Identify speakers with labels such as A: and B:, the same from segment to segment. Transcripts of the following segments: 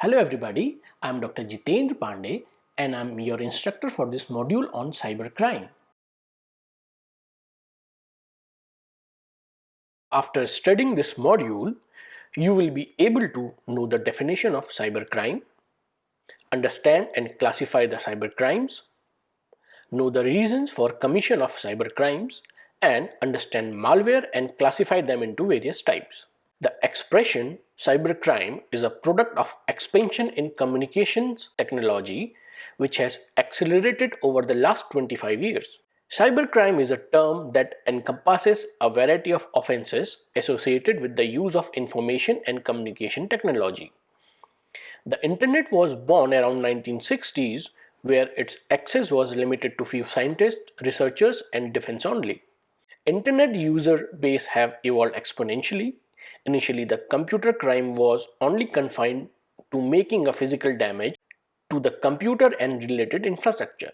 A: Hello everybody, I am Dr. Jeetendra Pande and I am your instructor for this module on cybercrime. After studying this module, you will be able to know the definition of cybercrime, understand and classify the cybercrimes, know the reasons for commission of cybercrimes, and understand malware and classify them into various types. The expression cybercrime is a product of expansion in communications technology which has accelerated over the last 25 years. Cybercrime is a term that encompasses a variety of offenses associated with the use of information and communication technology. The internet was born around 1960s where its access was limited to few scientists, researchers and defense only. Internet user base have evolved exponentially. Initially, the computer crime was only confined to making a physical damage to the computer and related infrastructure.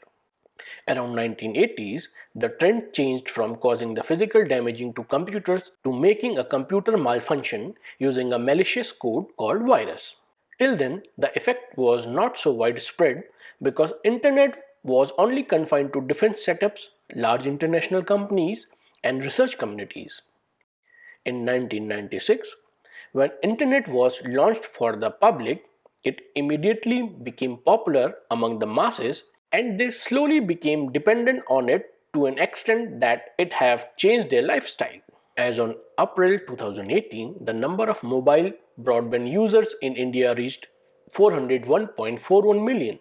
A: Around 1980s, the trend changed from causing the physical damaging to computers to making a computer malfunction using a malicious code called virus. Till then, the effect was not so widespread because internet was only confined to defense setups, large international companies, and research communities. In 1996, when internet was launched for the public, it immediately became popular among the masses and they slowly became dependent on it to an extent that it have changed their lifestyle. As on April 2018, the number of mobile broadband users in India reached 401.41 million.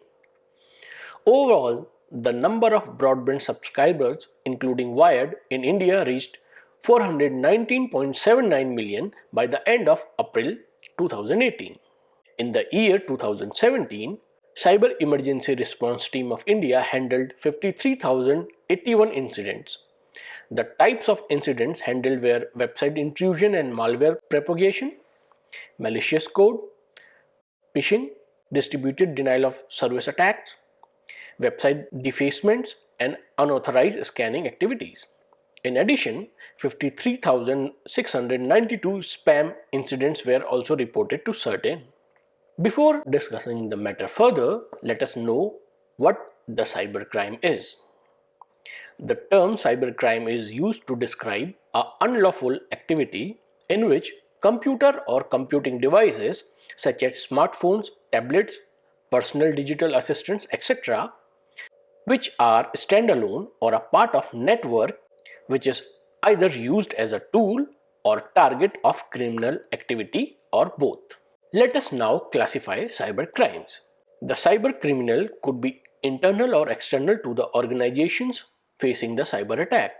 A: Overall, the number of broadband subscribers, including wired, in India reached 419.79 million by the end of April 2018. In the year 2017, Cyber Emergency Response Team of India handled 53,081 incidents. The types of incidents handled were website intrusion and malware propagation, malicious code, phishing, distributed denial of service attacks, website defacements, and unauthorized scanning activities. In addition, 53,692 spam incidents were also reported to CERT. Before discussing the matter further, let us know what the cybercrime is. The term cybercrime is used to describe an unlawful activity in which computer or computing devices such as smartphones, tablets, personal digital assistants, etc., which are standalone or a part of network which is either used as a tool or target of criminal activity or both. Let us now classify cyber crimes. The cyber criminal could be internal or external to the organizations facing the cyber attack.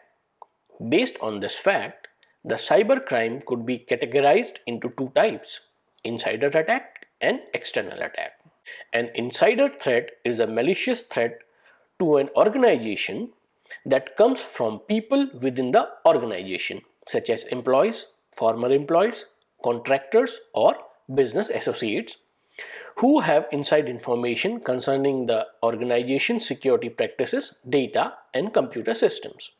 A: Based on this fact, the cyber crime could be categorized into two types: insider attack and external attack. An insider threat is a malicious threat to an organization that comes from people within the organization, such as employees, former employees, contractors, or business associates who have inside information concerning the organization's security practices, data, and computer systems.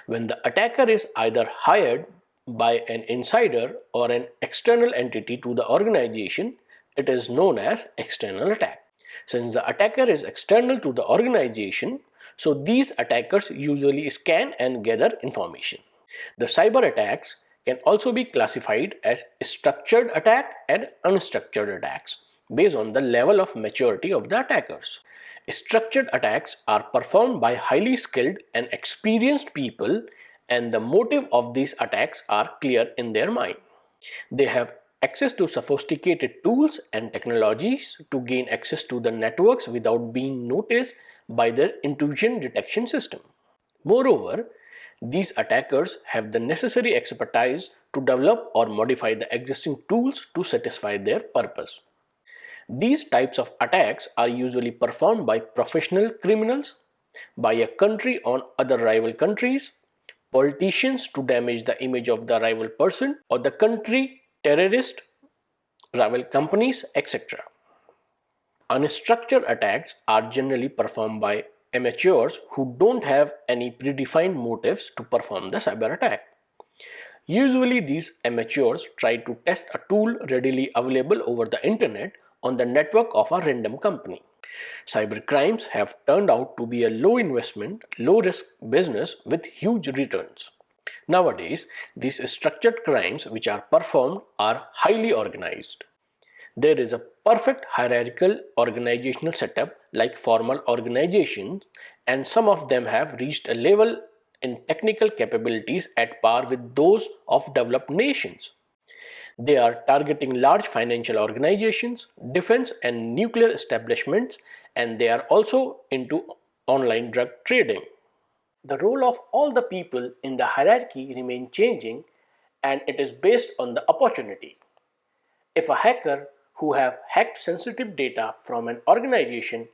A: When the attacker is either hired by an insider or an external entity to the organization, it is known as external attack. Since the attacker is external to the organization, so these attackers usually scan and gather information. The cyber attacks can also be classified as structured attack and unstructured attacks based on the level of maturity of the attackers. Structured attacks are performed by highly skilled and experienced people, and the motive of these attacks are clear in their mind. They have access to sophisticated tools and technologies to gain access to the networks without being noticed by their intrusion detection system. Moreover, these attackers have the necessary expertise to develop or modify the existing tools to satisfy their purpose. These types of attacks are usually performed by professional criminals, by a country on other rival countries, politicians to damage the image of the rival person or the country, terrorist, rival companies, etc. Unstructured attacks are generally performed by amateurs who don't have any predefined motives to perform the cyber attack. Usually these amateurs try to test a tool readily available over the internet on the network of a random company. Cybercrimes have turned out to be a low investment, low risk business with huge returns. Nowadays, these structured crimes which are performed are highly organized. There is a perfect hierarchical organizational setup like formal organizations, and some of them have reached a level in technical capabilities at par with those of developed nations. They are targeting large financial organizations, defense and nuclear establishments, and they are also into online drug trading. The role of all the people in the hierarchy remain changing, and it is based on the opportunity. If a hacker who have hacked sensitive data from an organization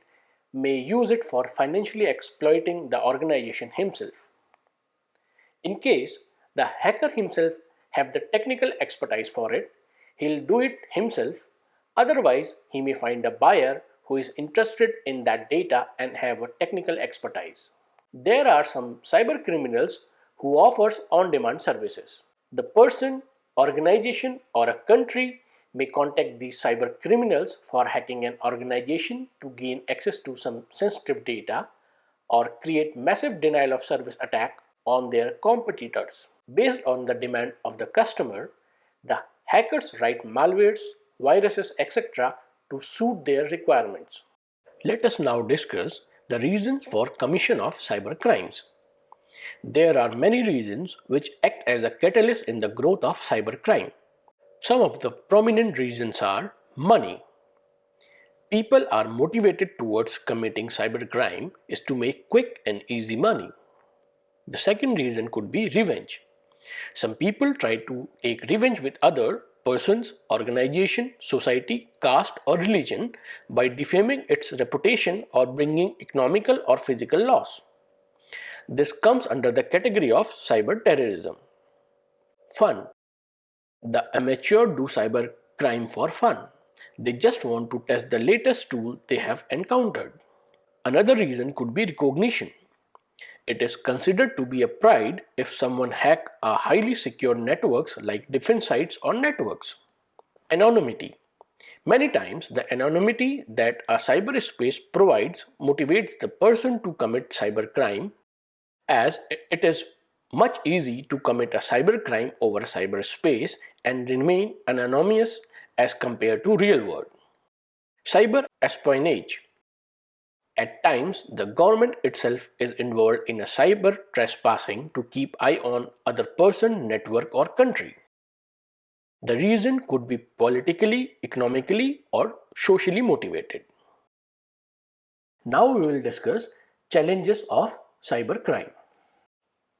A: may use it for financially exploiting the organization himself. In case the hacker himself have the technical expertise for it, he'll do it himself. Otherwise, he may find a buyer who is interested in that data and have a technical expertise. There are some cyber criminals who offers on-demand services. The person, organization or a country may contact these cyber criminals for hacking an organization to gain access to some sensitive data or create massive denial of service attack on their competitors. Based on the demand of the customer, the hackers write malwares, viruses, etc. to suit their requirements. Let us now discuss the reasons for commission of cyber crimes. There are many reasons which act as a catalyst in the growth of cybercrime. Some of the prominent reasons are money. People are motivated towards committing cybercrime is to make quick and easy money. The second reason could be revenge. Some people try to take revenge with other persons, organization, society, caste or religion by defaming its reputation or bringing economical or physical loss. This comes under the category of cyber terrorism. Fun. The amateur do cyber crime for fun. They just want to test the latest tool they have encountered. Another reason could be recognition. It is considered to be a pride if someone hack a highly secure networks like defense sites or networks. Anonymity. Many times the anonymity that a cyberspace provides motivates the person to commit cybercrime, as it is much easy to commit a cybercrime over cyberspace and remain anonymous as compared to real world. Cyber espionage. At times, the government itself is involved in a cyber trespassing to keep eye on other person, network or country. The reason could be politically, economically or socially motivated. Now we will discuss challenges of cybercrime.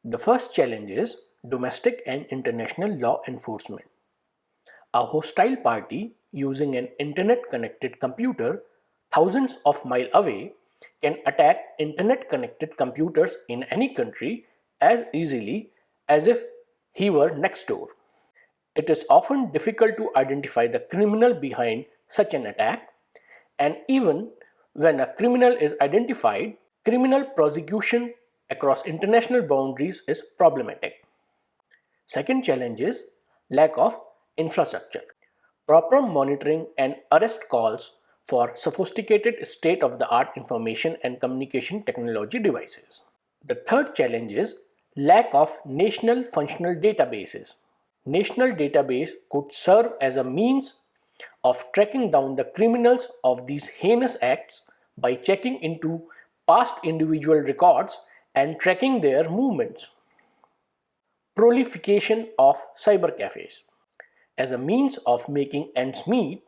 A: The first challenge is domestic and international law enforcement. A hostile party using an internet-connected computer thousands of miles away can attack internet-connected computers in any country as easily as if he were next door. It is often difficult to identify the criminal behind such an attack, and even when a criminal is identified, criminal prosecution across international boundaries is problematic. Second challenge is lack of infrastructure. Proper monitoring and arrest calls for sophisticated state-of-the-art information and communication technology devices. The third challenge is lack of national functional databases. National database could serve as a means of tracking down the criminals of these heinous acts by checking into past individual records and tracking their movements. Proliferation of cyber cafes. As a means of making ends meet,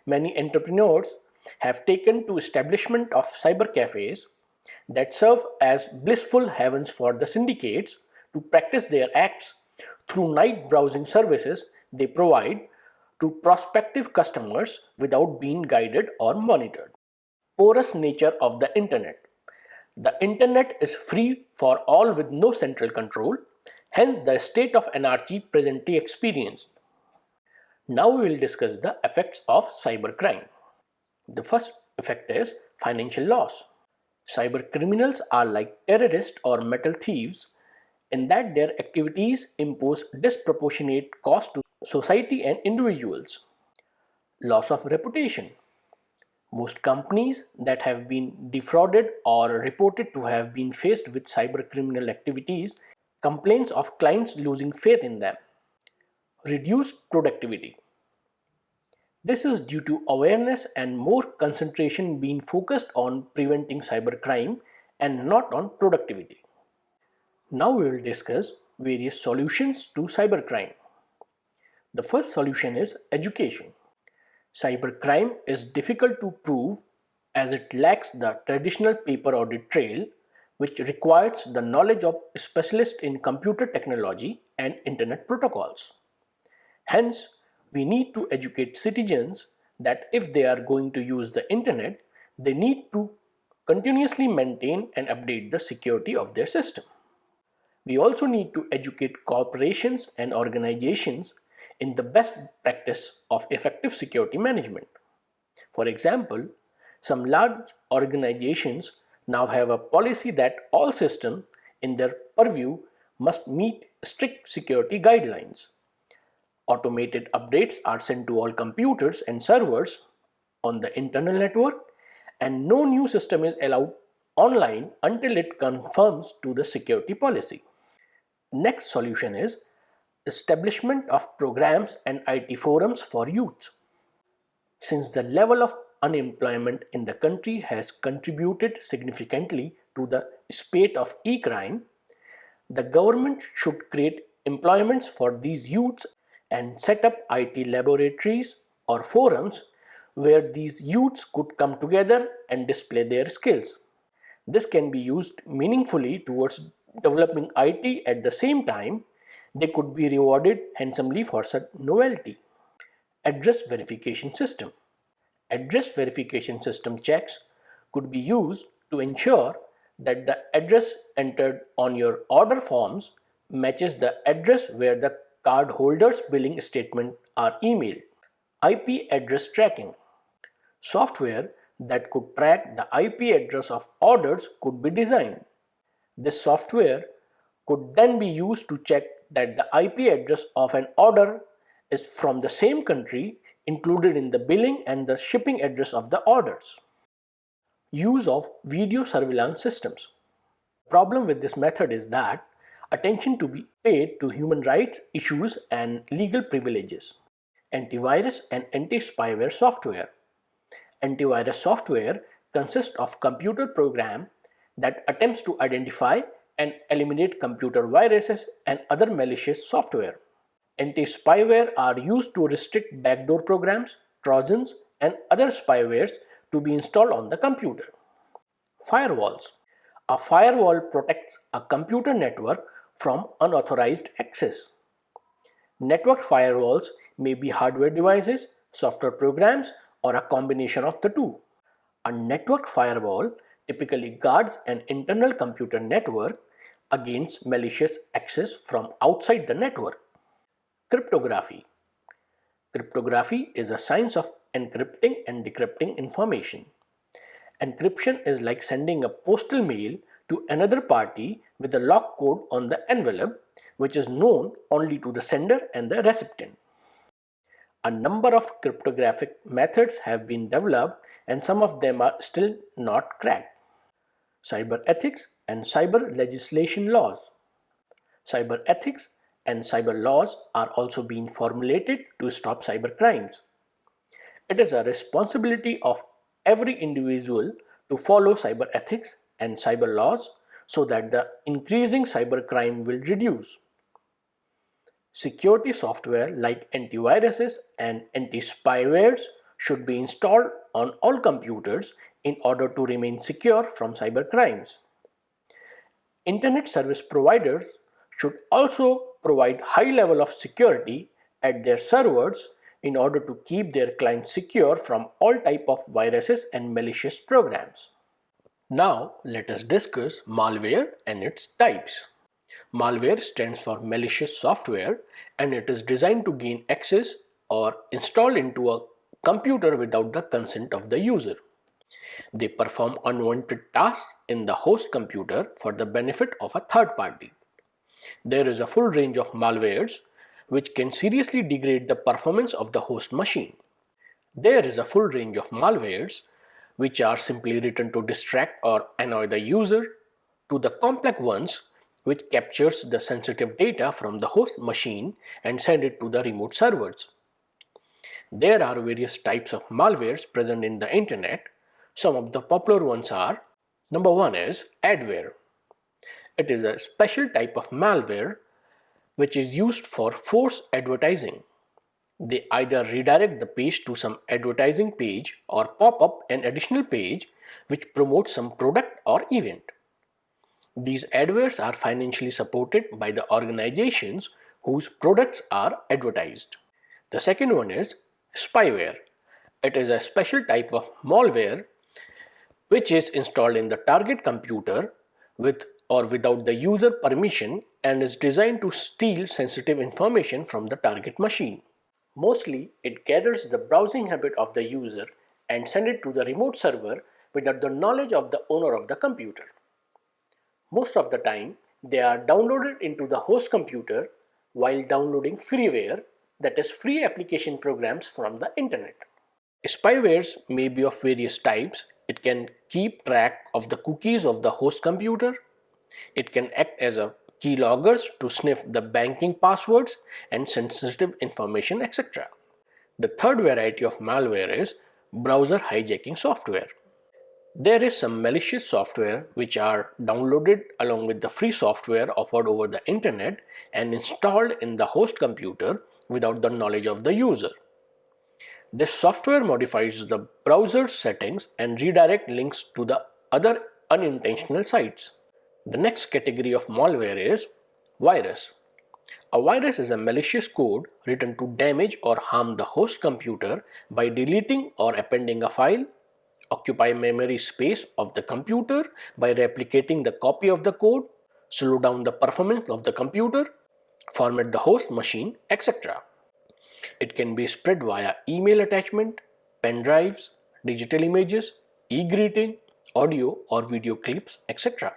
A: many entrepreneurs have taken to establishment of cyber cafes that serve as blissful havens for the syndicates to practice their acts through night browsing services they provide to prospective customers without being guided or monitored. Porous nature of the internet. The internet is free for all with no central control, hence the state of anarchy presently experienced. Now we will discuss the effects of cybercrime. The first effect is financial loss. Cyber criminals are like terrorists or metal thieves in that their activities impose disproportionate cost to society and individuals. Loss of reputation. Most companies that have been defrauded or reported to have been faced with cybercriminal activities complains of clients losing faith in them. Reduced productivity. This is due to awareness and more concentration being focused on preventing cybercrime and not on productivity. Now we will discuss various solutions to cybercrime. The first solution is education. Cybercrime is difficult to prove as it lacks the traditional paper audit trail, which requires the knowledge of specialists in computer technology and internet protocols. Hence, we need to educate citizens that if they are going to use the internet, they need to continuously maintain and update the security of their system. We also need to educate corporations and organizations in the best practice of effective security management. For example, some large organizations now have a policy that all systems in their purview must meet strict security guidelines. Automated updates are sent to all computers and servers on the internal network, and no new system is allowed online until it conforms to the security policy. Next solution is establishment of programs and IT forums for youth. Since the level of unemployment in the country has contributed significantly to the spate of e-crime, the government should create employments for these youths and set up IT laboratories or forums where these youths could come together and display their skills. This can be used meaningfully towards developing IT. At the same time, they could be rewarded handsomely for such novelty. Address verification system. Address verification system checks could be used to ensure that the address entered on your order forms matches the address where the cardholder's billing statement are emailed. IP address tracking. Software that could track the IP address of orders could be designed. This software could then be used to check that the IP address of an order is from the same country included in the billing and the shipping address of the orders. Use of video surveillance systems. The problem with this method is that attention to be paid to human rights issues and legal privileges. Antivirus and anti-spyware software. Antivirus software consists of computer program that attempts to identify and eliminate computer viruses and other malicious software. Anti-spyware are used to restrict backdoor programs, trojans, and other spywares to be installed on the computer. Firewalls. A firewall protects a computer network from unauthorized access. Network firewalls may be hardware devices, software programs, or a combination of the two. A network firewall typically guards an internal computer network against malicious access from outside the network. Cryptography. Cryptography is a science of encrypting and decrypting information. Encryption is like sending a postal mail to another party with a lock code on the envelope, which is known only to the sender and the recipient. A number of cryptographic methods have been developed and some of them are still not cracked. Cyber ethics and cyber legislation laws. Cyber ethics and cyber laws are also being formulated to stop cyber crimes. It is a responsibility of every individual to follow cyber ethics and cyber laws so that the increasing cyber crime will reduce. Security software like antiviruses and anti-spywares should be installed on all computers in order to remain secure from cyber crimes. Internet service providers should also provide high level of security at their servers in order to keep their clients secure from all type of viruses and malicious programs. Now let us discuss malware and its types. Malware stands for malicious software and it is designed to gain access or installed into a computer without the consent of the user. They perform unwanted tasks in the host computer for the benefit of a third party. There is a full range of malwares which can seriously degrade the performance of the host machine. There is a full range of malwares which are simply written to distract or annoy the user, to the complex ones, which captures the sensitive data from the host machine and send it to the remote servers. There are various types of malwares present in the internet. Some of the popular ones are: number one is adware. It is a special type of malware which is used for force advertising. They either redirect the page to some advertising page or pop up an additional page which promotes some product or event. These adwares are financially supported by the organizations whose products are advertised. The second one is spyware. It is a special type of malware which is installed in the target computer with or without the user permission and is designed to steal sensitive information from the target machine. Mostly, it gathers the browsing habit of the user and sends it to the remote server without the knowledge of the owner of the computer. Most of the time, they are downloaded into the host computer while downloading freeware, that is free application programs from the internet. Spywares may be of various types. It can keep track of the cookies of the host computer. It can act as a keyloggers to sniff the banking passwords and sensitive information, etc. The third variety of malware is browser hijacking software. There is some malicious software which are downloaded along with the free software offered over the internet and installed in the host computer without the knowledge of the user. This software modifies the browser settings and redirect links to the other unintentional sites. The next category of malware is virus. A virus is a malicious code written to damage or harm the host computer by deleting or appending a file, occupy memory space of the computer by replicating the copy of the code, slow down the performance of the computer, format the host machine, etc. It can be spread via email attachment, pen drives, digital images, e-greeting, audio or video clips, etc.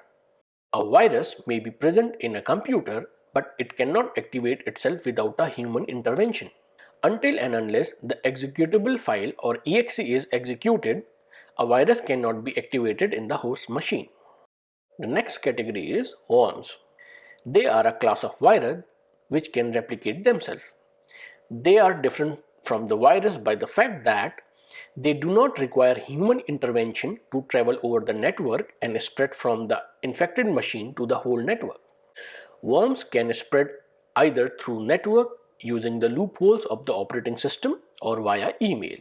A: A virus may be present in a computer, but it cannot activate itself without a human intervention. Until and unless the executable file or exe is executed, a virus cannot be activated in the host machine. The next category is worms. They are a class of virus which can replicate themselves. They are different from the virus by the fact that they do not require human intervention to travel over the network and spread from the infected machine to the whole network. Worms can spread either through network using the loopholes of the operating system or via email.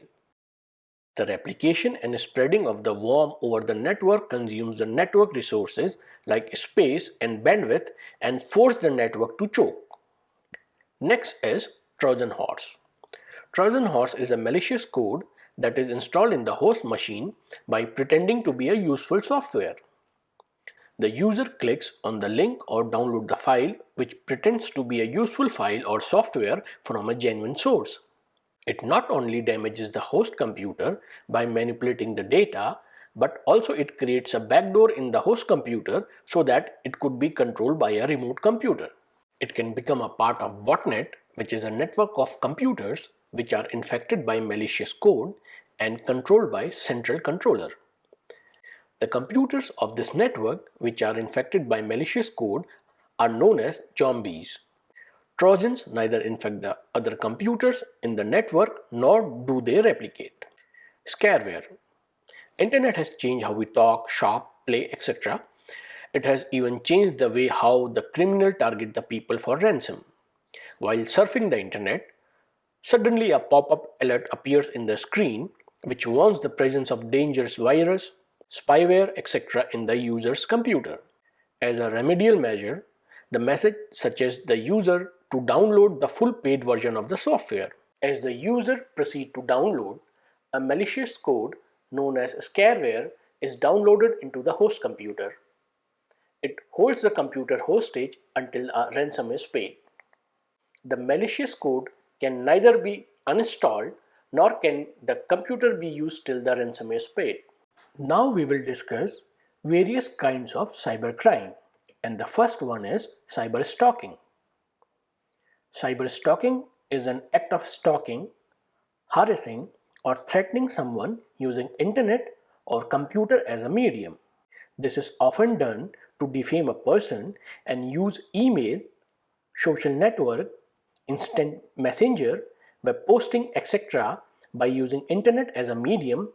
A: The replication and spreading of the worm over the network consumes the network resources like space and bandwidth and force the network to choke. Next is Trojan horse. Trojan horse is a malicious code that is installed in the host machine by pretending to be a useful software. The user clicks on the link or download the file which pretends to be a useful file or software from a genuine source. It not only damages the host computer by manipulating the data, but also it creates a backdoor in the host computer so that it could be controlled by a remote computer. It can become a part of botnet, which is a network of computers which are infected by malicious code and controlled by central controller. The computers of this network which are infected by malicious code are known as zombies. Trojans neither infect the other computers in the network nor do they replicate. Scareware. Internet has changed how we talk, shop, play, etc. It has even changed the way how the criminal target the people for ransom. While surfing the internet, suddenly a pop-up alert appears in the screen which warns the presence of dangerous virus, spyware, etc. in the user's computer. As a remedial measure, the message suggests the user to download the full paid version of the software. As the user proceeds to download, a malicious code known as scareware is downloaded into the host computer. It holds the computer hostage until a ransom is paid. The malicious code can neither be uninstalled nor can the computer be used till the ransom is paid. Now we will discuss various kinds of cybercrime, and the first one is cyber stalking. Cyber stalking is an act of stalking, harassing or threatening someone using internet or computer as a medium. This is often done to defame a person and use email, social network, instant messenger, web posting, etc. by using internet as a medium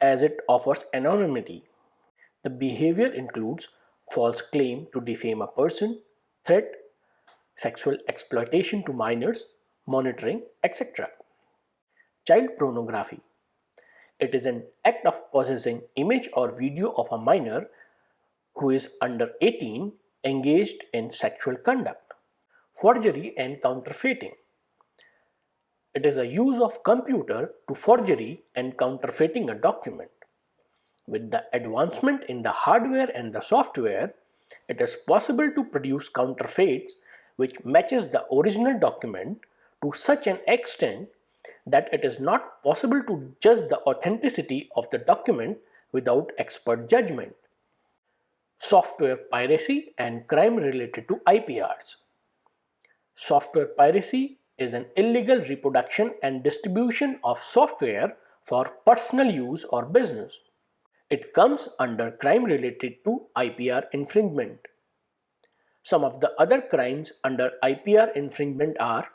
A: as it offers anonymity. The behavior includes false claim to defame a person, threat, sexual exploitation to minors, monitoring, etc. Child pornography. It is an act of possessing image or video of a minor who is under 18 engaged in sexual conduct. Forgery and counterfeiting. It is a use of computer to forgery and counterfeiting a document. With the advancement in the hardware and the software, it is possible to produce counterfeits which matches the original document to such an extent that it is not possible to judge the authenticity of the document without expert judgment. Software piracy and crime related to IPRs. Software piracy is an illegal reproduction and distribution of software for personal use or business. It comes under crime related to IPR infringement. Some of the other crimes under IPR infringement are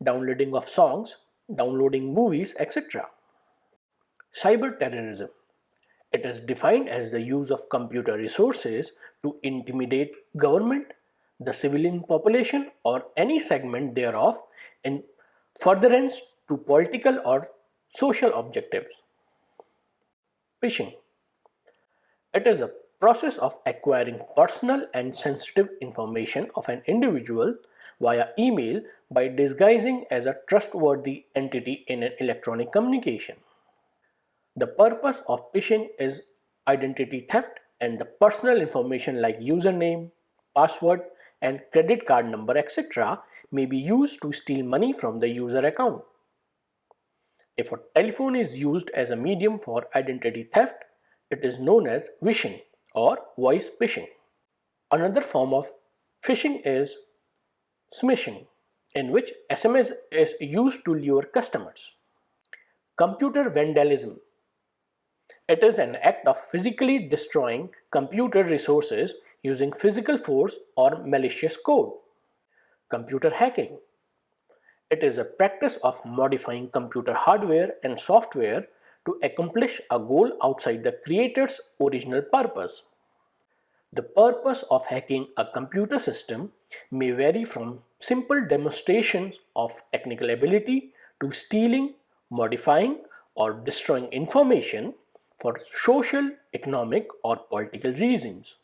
A: downloading of songs, downloading movies, etc. Cyber terrorism. It is defined as the use of computer resources to intimidate government, the civilian population, or any segment thereof in furtherance to political or social objectives. Phishing. It is a process of acquiring personal and sensitive information of an individual via email by disguising as a trustworthy entity in an electronic communication. The purpose of phishing is identity theft, and the personal information like username, password, and credit card number, etc. may be used to steal money from the user account. If a telephone is used as a medium for identity theft, it is known as vishing or voice phishing. Another form of phishing is smishing, in which SMS is used to lure customers. Computer vandalism. It is an act of physically destroying computer resources using physical force or malicious code. Computer hacking. It is a practice of modifying computer hardware and software to accomplish a goal outside the creator's original purpose. The purpose of hacking a computer system may vary from simple demonstrations of technical ability to stealing, modifying, or destroying information for social, economic, or political reasons.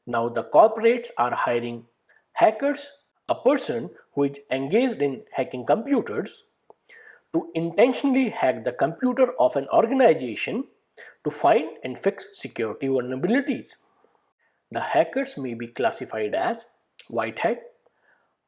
A: Now the corporates are hiring hackers, a person who is engaged in hacking computers, to intentionally hack the computer of an organization to find and fix security vulnerabilities. The hackers may be classified as white hat.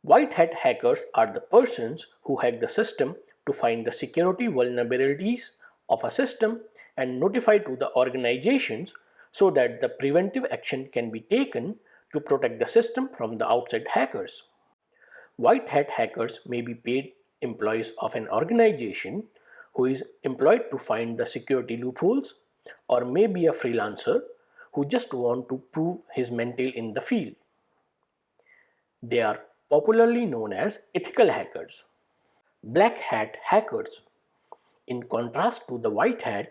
A: White hat hackers are the persons who hack the system to find the security vulnerabilities of a system and notify to the organizations so that the preventive action can be taken to protect the system from the outside hackers. White hat hackers may be paid employees of an organization who is employed to find the security loopholes, or may be a freelancer who just want to prove his mental in the field. They are popularly known as ethical hackers. Black hat hackers. In contrast to the white hat,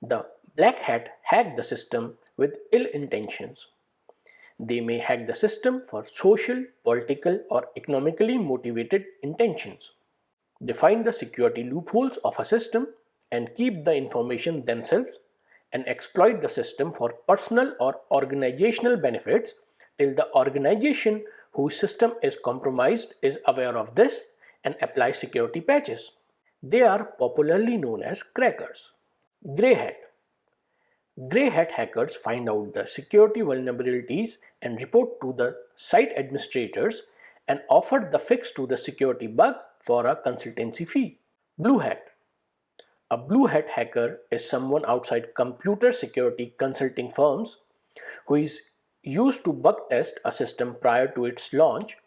A: the black hat hack the system with ill intentions. They may hack the system for social, political, or economically motivated intentions. They find the security loopholes of a system and keep the information themselves and exploit the system for personal or organizational benefits till the organization whose system is compromised is aware of this and applies security patches. They are popularly known as crackers. Grey hat. Grey hat hackers find out the security vulnerabilities and report to the site administrators and offer the fix to the security bug for a consultancy fee. Blue hat. A blue hat hacker is someone outside computer security consulting firms who is used to bug test a system prior to its launch,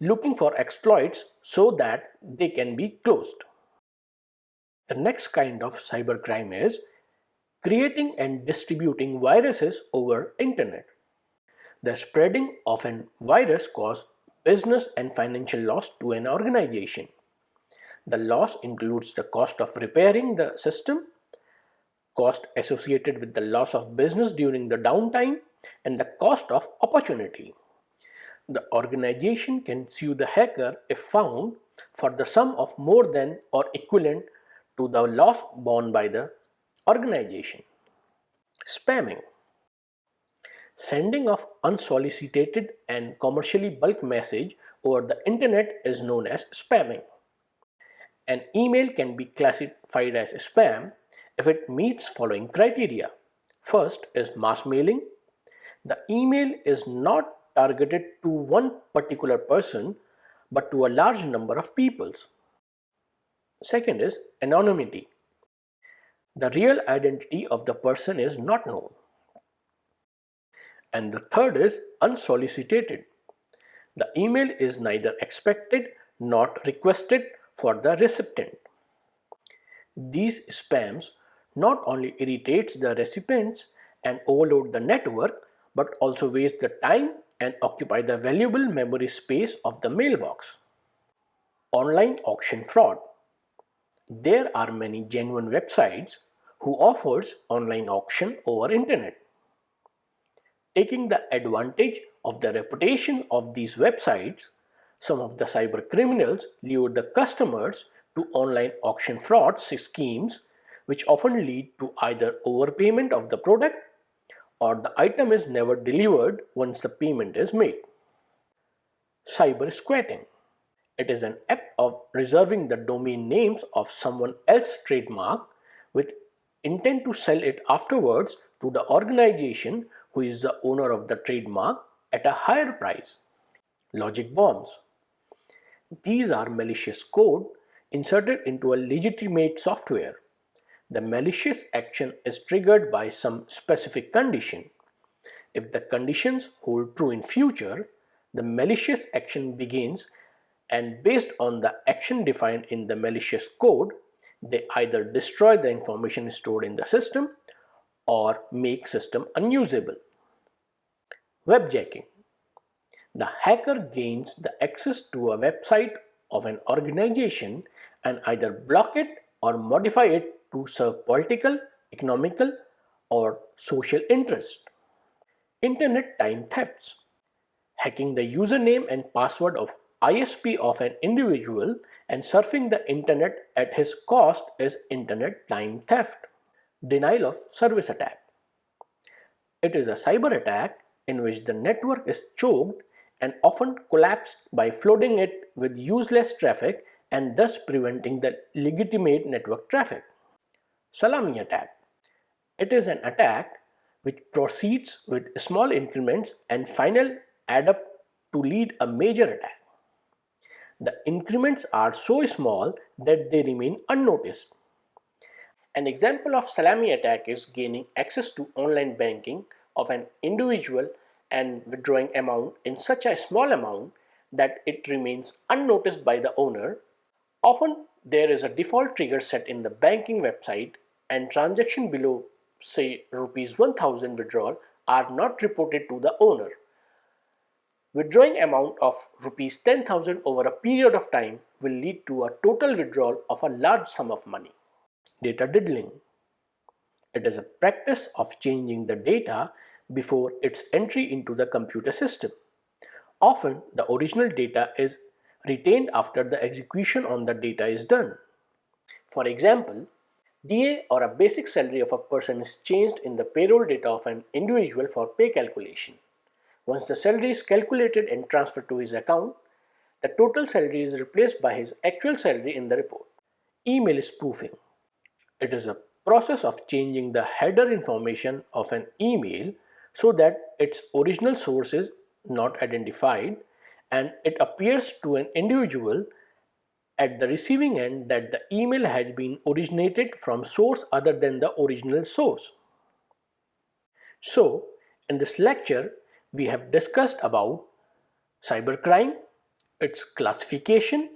A: looking for exploits so that they can be closed. The next kind of cybercrime is creating and distributing viruses over internet. The spreading of a virus causes business and financial loss to an organization. The loss includes the cost of repairing the system, cost associated with the loss of business during the downtime, and the cost of opportunity. The organization can sue the hacker if found for the sum of more than or equivalent to the loss borne by the organization. Spamming. Sending of unsolicited and commercially bulk message over the internet is known as spamming. An email can be classified as spam if it meets following criteria. First is mass mailing. The email is not targeted to one particular person but to a large number of people. Second is anonymity. The real identity of the person is not known. And the third is unsolicited. The email is neither expected nor requested for the recipient. These spams not only irritates the recipients and overload the network but also waste the time and occupy the valuable memory space of the mailbox. Online auction fraud. There are many genuine websites who offers online auction over internet. Taking the advantage of the reputation of these websites, some of the cyber criminals lure the customers to online auction fraud schemes, which often lead to either overpayment of the product or the item is never delivered once the payment is made. Cyber squatting. It is an act of reserving the domain names of someone else's trademark with intent to sell it afterwards to the organization who is the owner of the trademark at a higher price. Logic bombs. These are malicious code inserted into a legitimate software. The malicious action is triggered by some specific condition. If the conditions hold true in future, the malicious action begins, and based on the action defined in the malicious code, they either destroy the information stored in the system or make system unusable. Webjacking. The hacker gains the access to a website of an organization and either block it or modify it to serve political, economical, or social interest. Internet time thefts. Hacking the username and password of ISP of an individual and surfing the internet at his cost is internet time theft. Denial of service attack. It is a cyber attack in which the network is choked and often collapsed by flooding it with useless traffic and thus preventing the legitimate network traffic. Salami attack. It is an attack which proceeds with small increments and final add up to lead a major attack. The increments are so small that they remain unnoticed. An example of salami attack is gaining access to online banking of an individual and withdrawing amount in such a small amount that it remains unnoticed by the owner. Often there is a default trigger set in the banking website and transaction below say rupees 1000 withdrawal are not reported to the owner. Withdrawing amount of rupees 10,000 over a period of time will lead to a total withdrawal of a large sum of money. Data diddling. It is a practice of changing the data before its entry into the computer system. Often the original data is retained after the execution on the data is done. For example, DA or a basic salary of a person is changed in the payroll data of an individual for pay calculation. Once the salary is calculated and transferred to his account, the total salary is replaced by his actual salary in the report. Email spoofing. It is a process of changing the header information of an email so that its original source is not identified and it appears to an individual at the receiving end that the email has been originated from source other than the original source. So, in this lecture, we have discussed about cybercrime, its classification,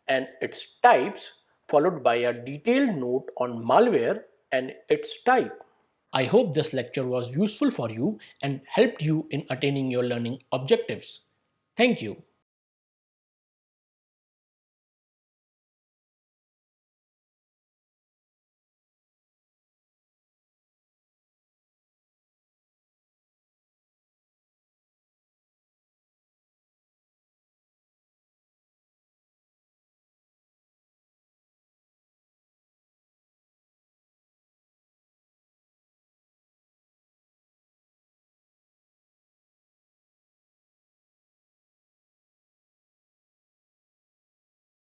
A: and its types, followed by a detailed note on malware and its type. I hope this lecture was useful for you and helped you in attaining your learning objectives. Thank you.